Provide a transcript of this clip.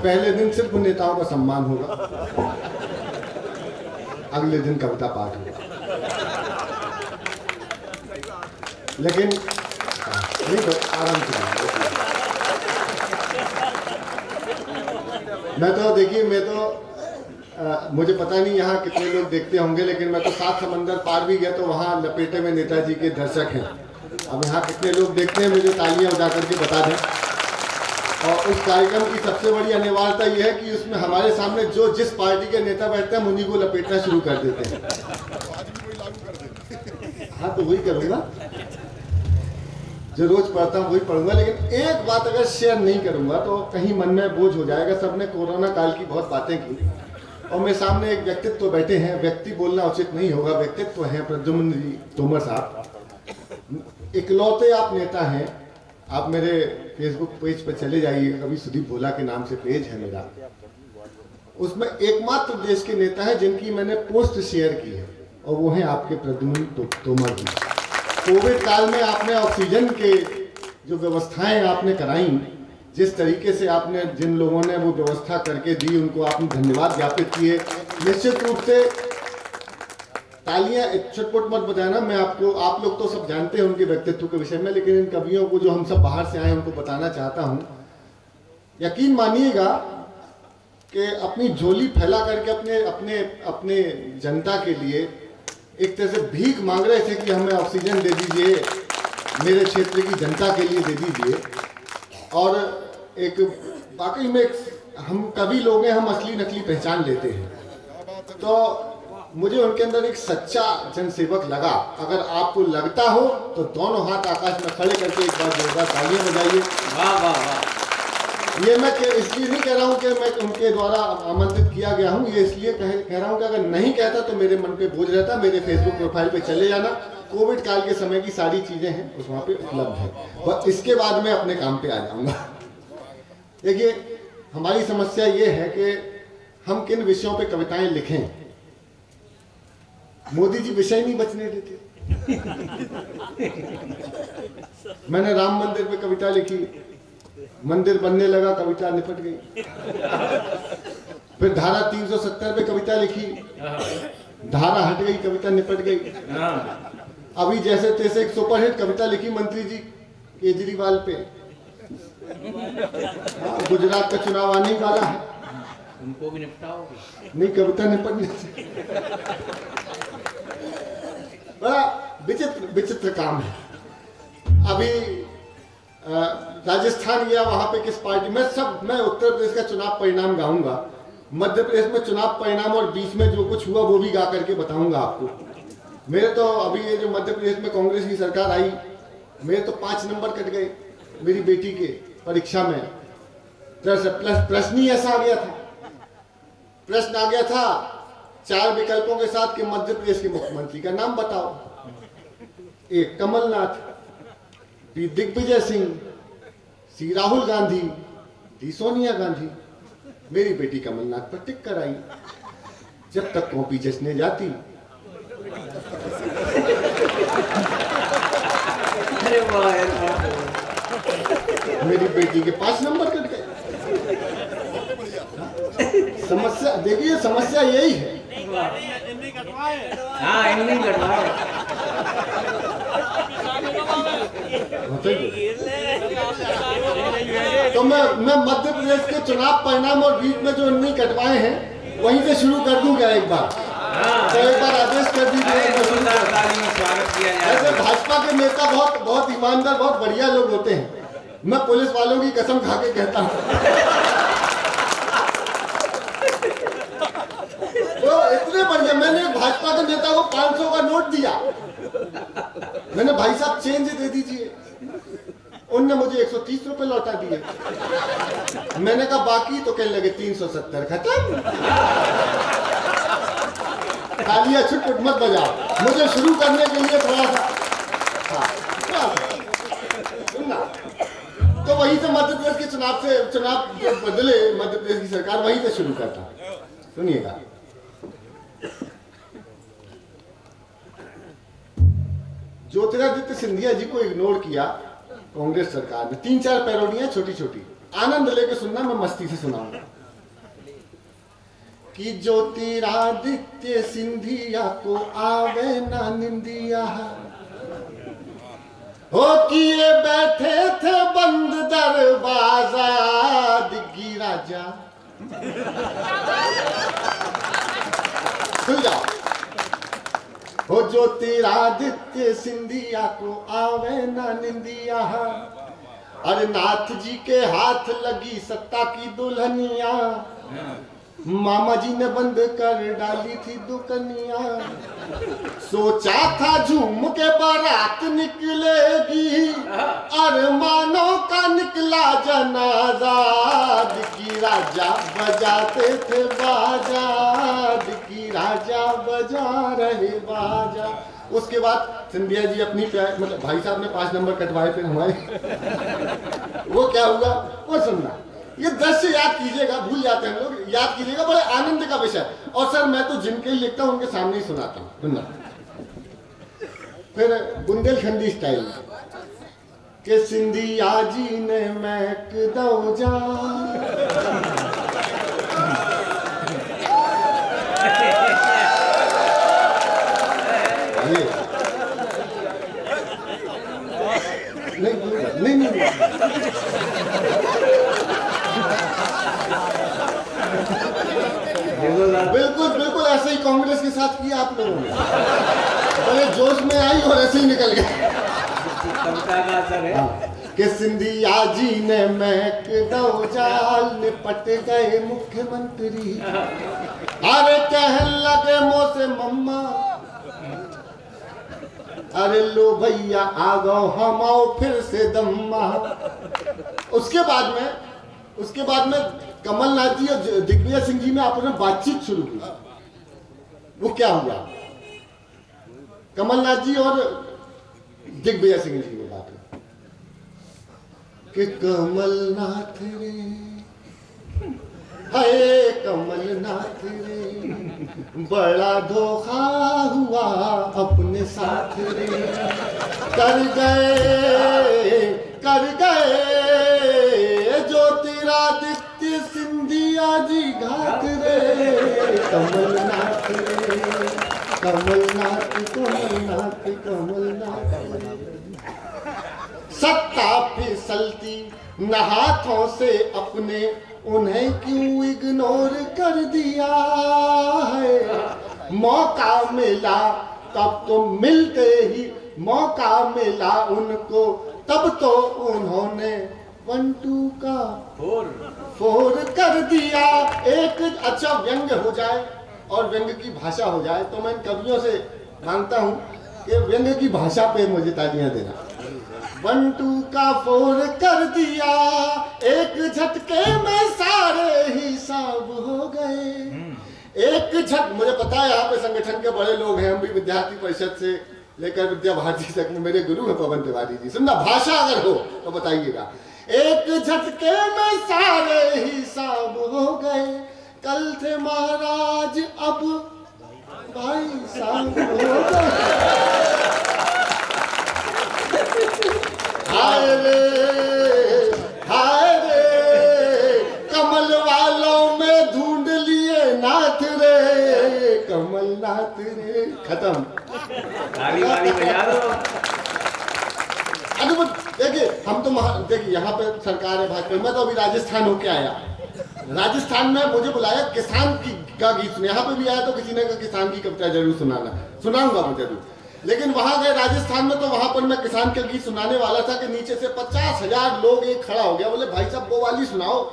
पहले दिन सिर्फ नेताओं का सम्मान होगा, अगले दिन कविता पाठ होगा। लेकिन नहीं, आराम से मैं तो देखिए, मैं तो मुझे पता नहीं यहाँ कितने लोग देखते होंगे, लेकिन मैं तो 7 समंदर पार भी गया तो वहाँ लपेटे में नेताजी के दर्शक हैं। अब यहाँ कितने लोग देखते हैं मुझे तालियां बजा करके बता दें। और उस कार्यक्रम की सबसे बड़ी अनिवार्यता यह है कि उसमें हमारे सामने जो जिस पार्टी के नेता बैठते हैं हम उन्हीं को लपेटना शुरू कर देते हैं। हाँ, तो वही करूँगा जो रोज पढ़ता हूँ वही पढ़ूंगा। लेकिन एक बात अगर शेयर नहीं करूंगा तो कहीं मन में बोझ हो जाएगा। सबने कोरोना काल की बहुत बातें की और मेरे सामने एक व्यक्तित्व बैठे हैं, व्यक्ति बोलना उचित नहीं होगा, व्यक्तित्व है प्रद्युम्न जी तोमर साहब। इकलौते आप नेता हैं। आप मेरे फेसबुक पेज पर चले जाइए, कभी सुदीप भोला के नाम से पेज है मेरा, उसमें एकमात्र देश के नेता हैं जिनकी मैंने पोस्ट शेयर की है और वो हैं आपके प्रद्युम्न तोमर जी। कोविड काल में आपने ऑक्सीजन के जो व्यवस्थाएं आपने कराई, जिस तरीके से आपने जिन लोगों ने वो व्यवस्था करके दी उनको आपने धन्यवाद ज्ञापित किए। निश्चित रूप से तालियां छटपट मत बजाना। मैं आपको, आप लोग तो सब जानते हैं उनके व्यक्तित्व के विषय में, लेकिन इन कवियों को जो हम सब बाहर से आए उनको बताना चाहता हूं। यकीन मानिएगा कि अपनी झोली फैला करके अपने अपने अपने जनता के लिए एक तरह से भीख मांग रहे थे कि हमें ऑक्सीजन दे दीजिए, मेरे क्षेत्र की जनता के लिए दे दीजिए। और एक वाकई में हम कवि लोग हैं, हम असली नकली पहचान लेते हैं। तो मुझे उनके अंदर एक सच्चा जनसेवक लगा। अगर आपको लगता हो तो दोनों हाथ आकाश में खड़े करके एक बार जोरदार तालियां बजाइए। वाह वाह वाह। ये मैं इसलिए नहीं कह रहा हूँ कि मैं उनके द्वारा आमंत्रित किया गया हूँ, ये इसलिए कह रहा हूँ कि अगर नहीं कहता तो मेरे मन पे बोझ रहता। मेरे फेसबुक प्रोफाइल पे चले जाना, कोविड काल के समय की सारी चीजें हैं उस वहाँ पे उपलब्ध है। और इसके बाद मैं अपने काम पे आ जाऊंगा। देखिए, हमारी समस्या ये है कि हम किन विषयों पे कविताएं लिखें। मोदी जी विषय नहीं बचने देते। मैंने राम मंदिर पे कविता लिखी, मंदिर बनने लगा, कविता निपट गई। फिर धारा 370 पे कविता लिखी, धारा हट गई, कविता निपट गई। अभी जैसे तैसे एक सुपरहिट कविता लिखी मंत्री जी केजरीवाल पे। गुजरात का चुनाव आने ही वाला है, उनको भी निपटाओगे? नहीं, कविता निपटने से बड़ा विचित्र विचित्र काम है। अभी राजस्थान गया, वहां पे किस पार्टी में मैं उत्तर प्रदेश का चुनाव परिणाम गाऊंगा, मध्य प्रदेश में चुनाव परिणाम और बीच में जो कुछ हुआ वो भी गा करके बताऊंगा आपको। मेरे तो अभी ये जो मध्य प्रदेश में कांग्रेस की सरकार आई, मेरे तो 5 नंबर कट गए मेरी बेटी के परीक्षा में। प्रश्न ही ऐसा आ गया था, प्रश्न आ गया था 4 विकल्पों के साथ कि मध्य प्रदेश के मुख्यमंत्री का नाम बताओ। ए कमलनाथ, बी दिग्विजय सिंह, सी राहुल गांधी, डी सोनिया गांधी। मेरी बेटी कमलनाथ पर टिक कर आई। जब तक कॉपी जचने जाती, अरे वाह, मेरी बेटी के 5 नंबर कट गए। समस्या देखिए, समस्या यही है। हाँ, इन्हीं कटवाए। तो मैं मध्य प्रदेश के चुनाव परिणाम और बीच में जो नहीं कटवाए हैं वहीं से शुरू कर दूं क्या एक बार? तो एक बार आदेश कर दीजिए। स्वागत किया जाए। ऐसे भाजपा के नेता बहुत बहुत ईमानदार, बहुत बढ़िया लोग होते हैं। मैं पुलिस वालों की कसम खा के कहता हूँ, तो इतने बढ़िया। मैंने भाजपा के नेता को 500 का नोट दिया, मैंने भाई साहब चेंज दे दीजिए, उनने मुझे 130 रुपए लौटा दिए। मैंने कहा बाकी, तो कहने लगे 370 खत्म। तालियां छुट मत बजाओ, मुझे शुरू करने के लिए थोड़ा सा सुनना। तो वहीं से मध्य प्रदेश के चुनाव जो बदले, मध्य प्रदेश की सरकार वहीं से शुरू करता। सुनिएगा, ज्योतिरादित्य सिंधिया जी को इग्नोर किया कांग्रेस सरकार ने। 3-4 पैरोडियां छोटी छोटी, आनंद लेके सुनना, मैं मस्ती से सुनाऊंगा। कि ज्योतिरादित्य सिंधिया को आवे ना निंदिया, हो किए बैठे थे बंद दरवाजा दिग्गी राजा। सुन जाओ। हो ज्योतिरादित्य सिंधिया को आवे ना निंदिया, अरे नाथ जी के हाथ लगी सत्ता की दुल्हनिया, मामा जी ने बंद कर डाली थी दुकनिया, सोचा था झूम के बारात निकलेगी, अरमानों का निकला जनाजा दिग्गी राजा बजाते थे बाजा, दिग्गी राजा बजा रहे बाजा। उसके बाद सिंधिया जी अपनी मतलब भाई साहब ने 5 नंबर कटवाए फिर हमारे वो क्या हुआ वो सुनना। ये दृश्य याद कीजिएगा, भूल जाते हैं हम लोग, याद कीजिएगा, बड़े आनंद का विषय। और सर मैं तो जिनके लिए लिखता हूँ उनके सामने ही सुनाता हूँ, सुनना। फिर बुंदेलखंडी स्टाइल में कि सिंधिया जी ने मैक दो जा, नहीं बिल्कुल बिल्कुल ऐसे ही कांग्रेस के साथ किया आप लोगों ने, बड़े जोश में आई और ऐसे ही निकल गए। कि सिंधिया जी ने मैक दो जाल निपट गए मुख्यमंत्री, अरे कहने लगे मुँह से मम्मा, अरे लो भैया आ गओ हम आओ फिर से दम्मा। उसके बाद में कमलनाथ जी और दिग्विजय सिंह जी में आपने बातचीत शुरू की। वो क्या हुआ, कमलनाथ जी और दिग्विजय सिंह जी में बात हुई कि कमलनाथ रे, हाय कमलनाथ रे, बड़ा धोखा हुआ अपने साथ रे, कर गए ज्योतिरादित्य सिंधिया जी घात रे, कमलनाथ रे, कमलनाथ कमलनाथ कमलनाथ। सत्ता फिसलती न हाथों से अपने, उन्हें क्यों इग्नोर कर दिया है, मौका मिला तब तो मिलते ही मौका मिला उनको, तब तो उन्होंने 1-2 का 4 कर दिया। एक अच्छा व्यंग हो जाए और व्यंग की भाषा हो जाए तो मैं इन कवियों से मांगता हूं कि व्यंग की भाषा पे मुझे तालियां देना। 1-2 का 4 कर दिया, एक झटके में सारे हिसाब हो गए, एक झट। मुझे पता है यहाँ पे संगठन के बड़े लोग हैं, हम भी विद्यार्थी परिषद से लेकर विद्या भारती तक में मेरे गुरु हैं पवन तिवारी जी। सुनना, भाषा अगर हो तो बताइएगा। एक झटके में सारे हिसाब हो गए, कल थे महाराज अब भाई साहब हो गए। हाय रे कमल वालों में ढूंढ लिए नाथ रे, कमलनाथ रे। खत्म। ताली बजा दो। देखिए हम तो देखिए यहाँ पे सरकार है भाजपा। मैं तो अभी राजस्थान होके आया, राजस्थान में मुझे बुलाया किसान का गीत सुने। यहाँ पे भी आया तो किसी ने कहा किसान की कविता जरूर सुनाऊंगा मैं जरूर। लेकिन वहां गए राजस्थान में तो वहां पर मैं किसान का गीत सुनाने वाला था कि नीचे से 50,000 लोग एक खड़ा हो गया, बोले भाई साहब वो वाली सुनाओ।